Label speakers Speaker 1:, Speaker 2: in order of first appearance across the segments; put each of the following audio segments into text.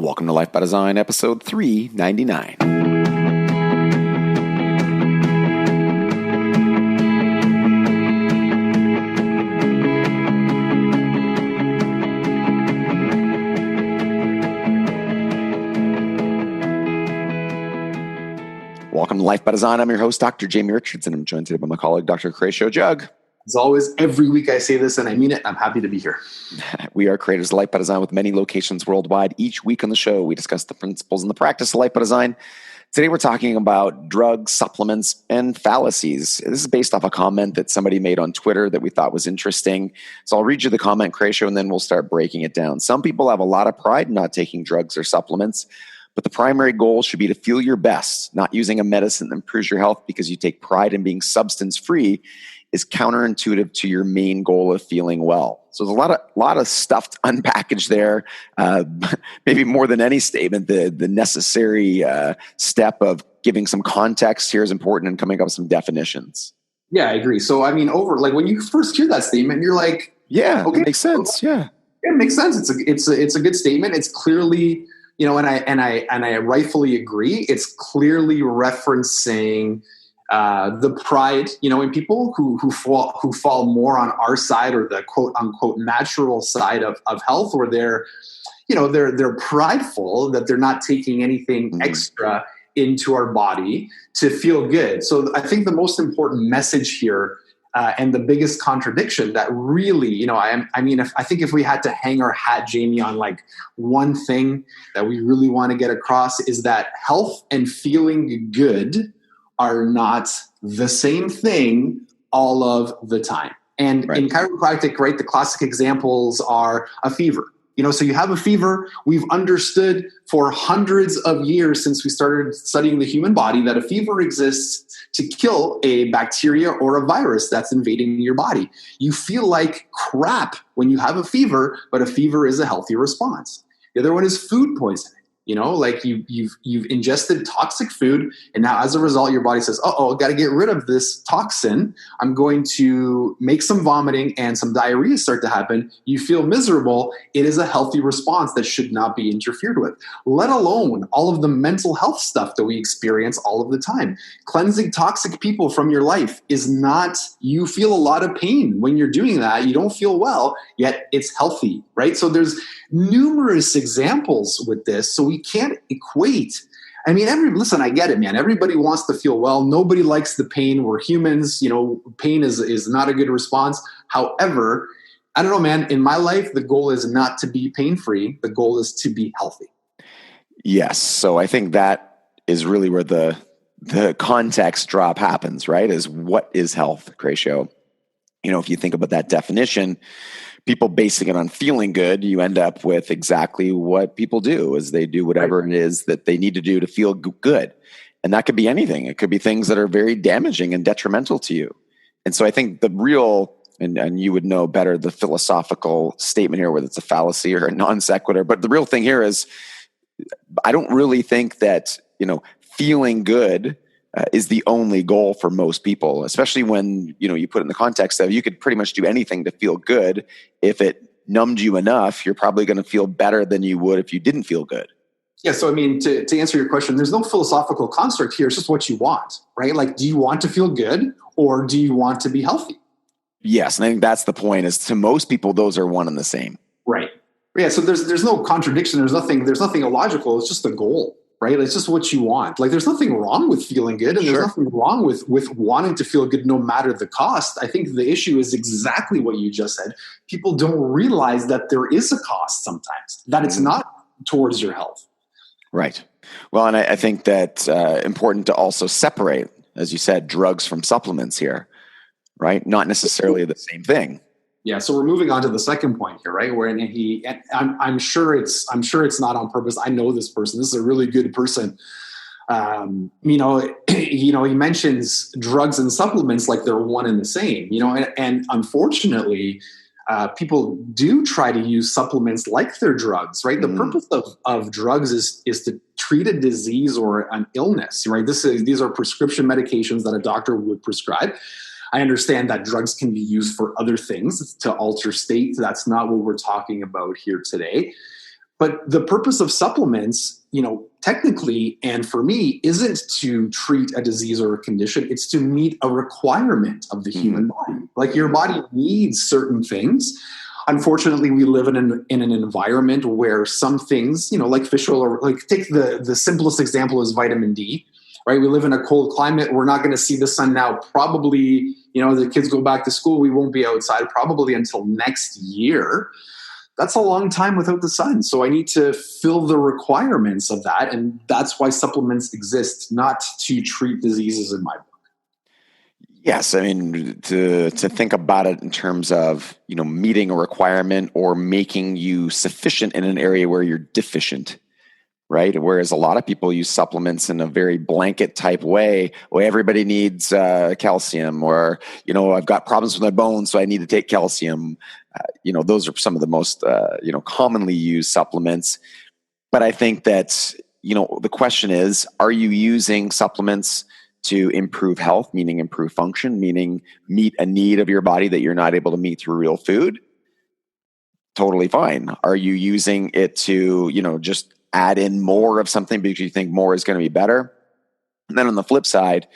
Speaker 1: Welcome to Life by Design, episode 399. Welcome to Life by Design. I'm your host, Dr. Jamie Richardson. I'm joined today by my colleague, Dr. Horatio Jug.
Speaker 2: As always, every week I say this and I mean it. I'm happy to be here.
Speaker 1: We are creators of Life by Design with many locations worldwide. Each week on the show, we discuss the principles and the practice of Life by Design. Today, we're talking about drugs, supplements, and fallacies. This is based off a comment that somebody made on Twitter that we thought was interesting. So I'll read you the comment, Horatio, and then we'll start breaking it down. Some people have a lot of pride in not taking drugs or supplements, but the primary goal should be to feel your best. Not using a medicine that improves your health because you take pride in being substance-free is counterintuitive to your main goal of feeling well. So there's a lot of stuff to unpackage there. Maybe more than any statement, the necessary step of giving some context here is important and coming up with some definitions.
Speaker 2: Yeah, I agree. So I mean, when you first hear that statement, you're like,
Speaker 1: yeah, okay, it makes sense. Yeah,
Speaker 2: it makes sense. It's a good statement. It's clearly, and I rightfully agree. It's clearly referencing the pride, in people who fall more on our side or the quote unquote natural side of health, or they're prideful that they're not taking anything extra into our body to feel good. So I think the most important message here and the biggest contradiction that really, I think if we had to hang our hat, Jamie, on like one thing that we really want to get across is that health and feeling good are not the same thing all of the time. And right. In chiropractic, right, the classic examples are a fever. So you have a fever. We've understood for hundreds of years since we started studying the human body that a fever exists to kill a bacteria or a virus that's invading your body. You feel like crap when you have a fever, but a fever is a healthy response. The other one is food poisoning. You've ingested toxic food, and now as a result, your body says, "Uh-oh, got to get rid of this toxin. I'm going to make some vomiting and some diarrhea start to happen." You feel miserable. It is a healthy response that should not be interfered with, let alone all of the mental health stuff that we experience all of the time. Cleansing toxic people from your life is not, you feel a lot of pain when you're doing that. You don't feel well, yet it's healthy, right? So there's numerous examples with this. So we can't equate. I mean, listen, I get it, man. Everybody wants to feel well. Nobody likes the pain. We're humans. Pain is not a good response. However, I don't know, man. In my life, the goal is not to be pain-free. The goal is to be healthy.
Speaker 1: Yes. So I think that is really where the context drop happens, right? Is what is health, Horatio? If you think about that definition, people basing it on feeling good, you end up with exactly what people do, is they do whatever it is that they need to do to feel good. And that could be anything. It could be things that are very damaging and detrimental to you. And so I think the real, and you would know better the philosophical statement here, whether it's a fallacy or a non sequitur, but the real thing here is, I don't really think that, feeling good is the only goal for most people, especially when, you put it in the context of you could pretty much do anything to feel good. If it numbed you enough, you're probably going to feel better than you would if you didn't feel good.
Speaker 2: Yeah. So, I mean, to answer your question, there's no philosophical construct here. It's just what you want, right? Like, do you want to feel good or do you want to be healthy?
Speaker 1: Yes. And I think that's the point, is to most people, those are one and the same.
Speaker 2: Right. Yeah. So there's no contradiction. There's nothing illogical. It's just the goal. Right? It's just what you want. Like, there's nothing wrong with feeling good, and there's nothing wrong with wanting to feel good no matter the cost. I think the issue is exactly what you just said. People don't realize that there is a cost sometimes, that it's not towards your health.
Speaker 1: Right. Well, and I think that's important to also separate, as you said, drugs from supplements here, right? Not necessarily the same thing.
Speaker 2: Yeah, so we're moving on to the second point here, right? Where I'm sure it's not on purpose. I know this person. This is a really good person. He mentions drugs and supplements like they're one and the same. And unfortunately, people do try to use supplements like they're drugs, right? The purpose of drugs is to treat a disease or an illness, right? These are prescription medications that a doctor would prescribe. I understand that drugs can be used for other things to alter state. That's not what we're talking about here today. But the purpose of supplements, technically, and for me, isn't to treat a disease or a condition. It's to meet a requirement of the human body. Like your body needs certain things. Unfortunately, we live in an environment where some things, like fish oil, or like take the simplest example is vitamin D, right? We live in a cold climate. We're not going to see the sun now. Probably, the kids go back to school. We won't be outside probably until next year. That's a long time without the sun. So I need to fill the requirements of that. And that's why supplements exist, not to treat diseases in my book.
Speaker 1: Yes, I mean, to think about it in terms of, meeting a requirement or making you sufficient in an area where you're deficient, right? Whereas a lot of people use supplements in a very blanket type way. Well, everybody needs calcium, or, I've got problems with my bones, so I need to take calcium. Those are some of the most, commonly used supplements. But I think that, the question is, are you using supplements to improve health, meaning improve function, meaning meet a need of your body that you're not able to meet through real food? Totally fine. Are you using it to, just add in more of something because you think more is going to be better? And then on the flip side,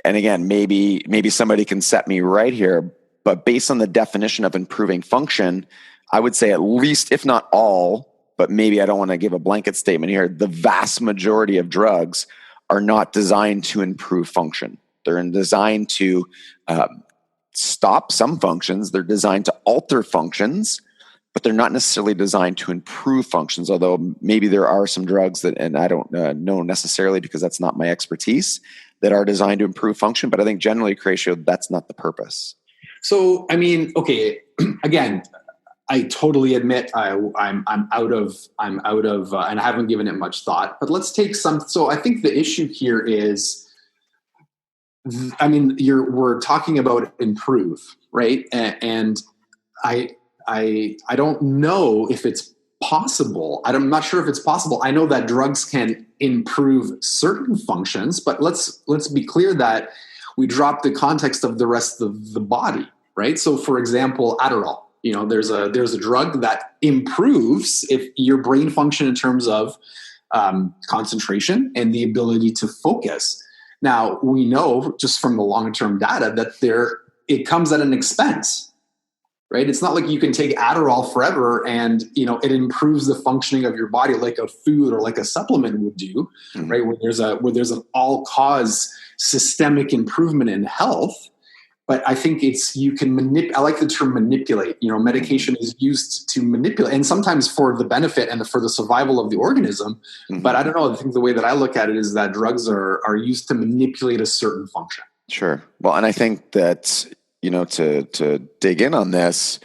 Speaker 1: and again, maybe somebody can set me right here, but based on the definition of improving function, I would say at least, if not all, but maybe I don't want to give a blanket statement here, the vast majority of drugs are not designed to improve function. They're designed to stop some functions. They're designed to alter functions, but they're not necessarily designed to improve functions, although maybe there are some drugs that, and I don't know necessarily because that's not my expertise, that are designed to improve function. But I think generally, Horatio, that's not the purpose.
Speaker 2: So, I mean, okay, again, I totally admit I'm out of, and I haven't given it much thought, but let's take so I think the issue here is, I mean, we're talking about improve, right? And I don't know if it's possible. I'm not sure if it's possible. I know that drugs can improve certain functions, but let's be clear that we drop the context of the rest of the body, right? So for example, Adderall, there's a drug that improves if your brain function in terms of concentration and the ability to focus. Now we know just from the long-term data that it comes at an expense, right? It's not like you can take Adderall forever and, it improves the functioning of your body like a food or like a supplement would do, right? Where there's an all-cause systemic improvement in health. But I think you can manipulate. I like the term manipulate. Medication is used to manipulate, and sometimes for the benefit and for the survival of the organism. But I don't know. I think the way that I look at it is that drugs are used to manipulate a certain function.
Speaker 1: Sure. Well, and I think that, to dig in on this,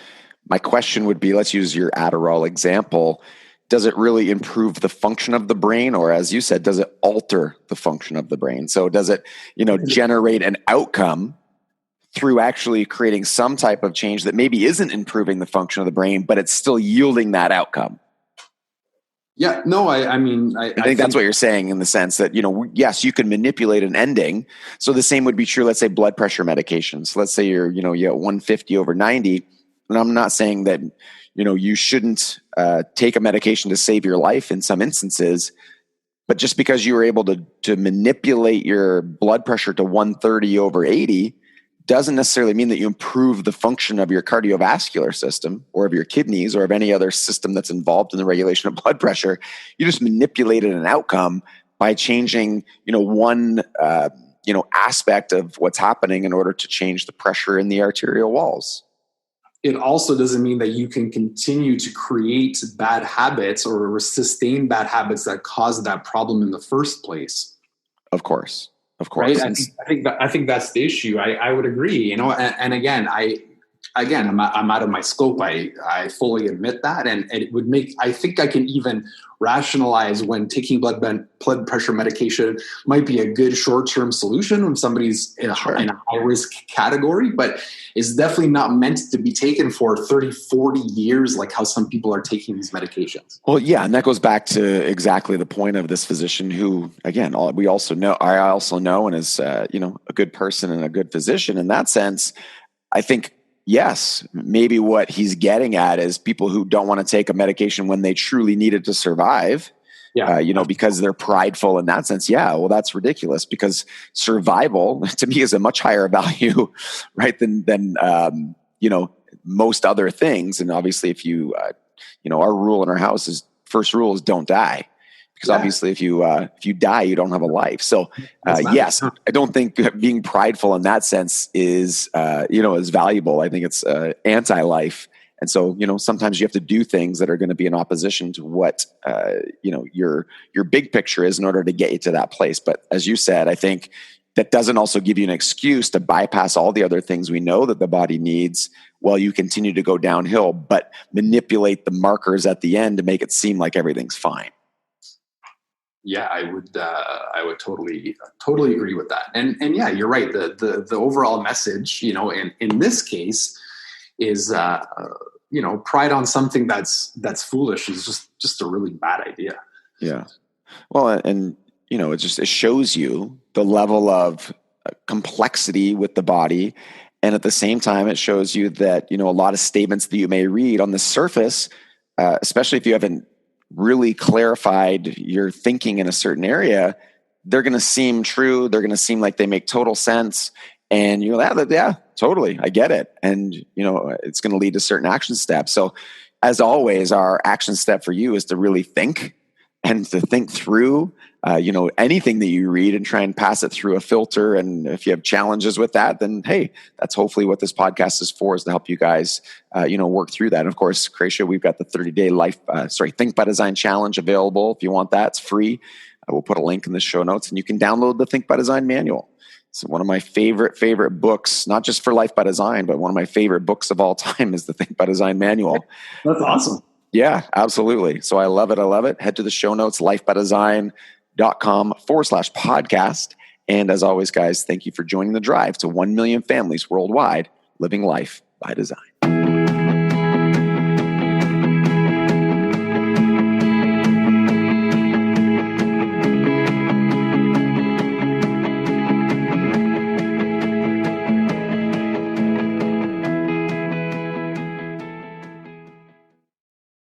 Speaker 1: my question would be, let's use your Adderall example. Does it really improve the function of the brain? Or as you said, does it alter the function of the brain? So does it, generate an outcome through actually creating some type of change that maybe isn't improving the function of the brain, but it's still yielding that outcome?
Speaker 2: Yeah, no, I
Speaker 1: think that's what you're saying in the sense that, yes, you can manipulate an ending. So the same would be true, let's say blood pressure medications. Let's say you're, you at 150 over 90. And I'm not saying that, you shouldn't take a medication to save your life in some instances, but just because you were able to manipulate your blood pressure to 130 over 80 doesn't necessarily mean that you improve the function of your cardiovascular system or of your kidneys or of any other system that's involved in the regulation of blood pressure. You just manipulated an outcome by changing, one, aspect of what's happening in order to change the pressure in the arterial walls.
Speaker 2: It also doesn't mean that you can continue to create bad habits or sustain bad habits that caused that problem in the first place.
Speaker 1: Of course. Right?
Speaker 2: I think that's the issue. I would agree. And again, I'm out of my scope. I fully admit that, and it would make. I think I can even rationalize when taking blood pressure medication might be a good short-term solution when somebody's in a high-risk category, but it's definitely not meant to be taken for 30, 40 years like how some people are taking these medications.
Speaker 1: Well, yeah, and that goes back to exactly the point of this physician who, again, I also know and is, a good person and a good physician. In that sense, I think yes, maybe what he's getting at is people who don't want to take a medication when they truly need it to survive. Because they're prideful in that sense. Yeah, well, that's ridiculous, because survival to me is a much higher value, right, than most other things. And obviously, if you, our rule in our house is first rule is don't die, because obviously if you die, you don't have a life. So yes, I don't think being prideful in that sense is is valuable. I think it's anti-life. And so, sometimes you have to do things that are going to be in opposition to what, your big picture is in order to get you to that place. But as you said, I think that doesn't also give you an excuse to bypass all the other things we know that the body needs while you continue to go downhill, but manipulate the markers at the end to make it seem like everything's fine.
Speaker 2: Yeah, I would totally agree with that. And yeah, you're right. The overall message, in this case, is pride on something that's foolish is just a really bad idea.
Speaker 1: Yeah. Well, and it shows you the level of complexity with the body, and at the same time, it shows you that a lot of statements that you may read on the surface, especially if you haven't really clarified your thinking in a certain area, they're going to seem true. They're going to seem like they make total sense. And you're like, yeah, totally, I get it. And, it's going to lead to certain action steps. So as always, our action step for you is to really think and to think through, anything that you read and try and pass it through a filter. And if you have challenges with that, then, hey, that's hopefully what this podcast is for, is to help you guys, work through that. And of course, Croatia, we've got the 30-day Think by Design challenge available. If you want that, it's free. We'll put a link in the show notes, and you can download the Think by Design manual. It's one of my favorite books, not just for Life by Design, but one of my favorite books of all time is the Think by Design manual.
Speaker 2: That's awesome.
Speaker 1: Yeah, absolutely. So I love it. Head to the show notes, lifebydesign.com/podcast. And as always, guys, thank you for joining the drive to 1 million families worldwide living life by design.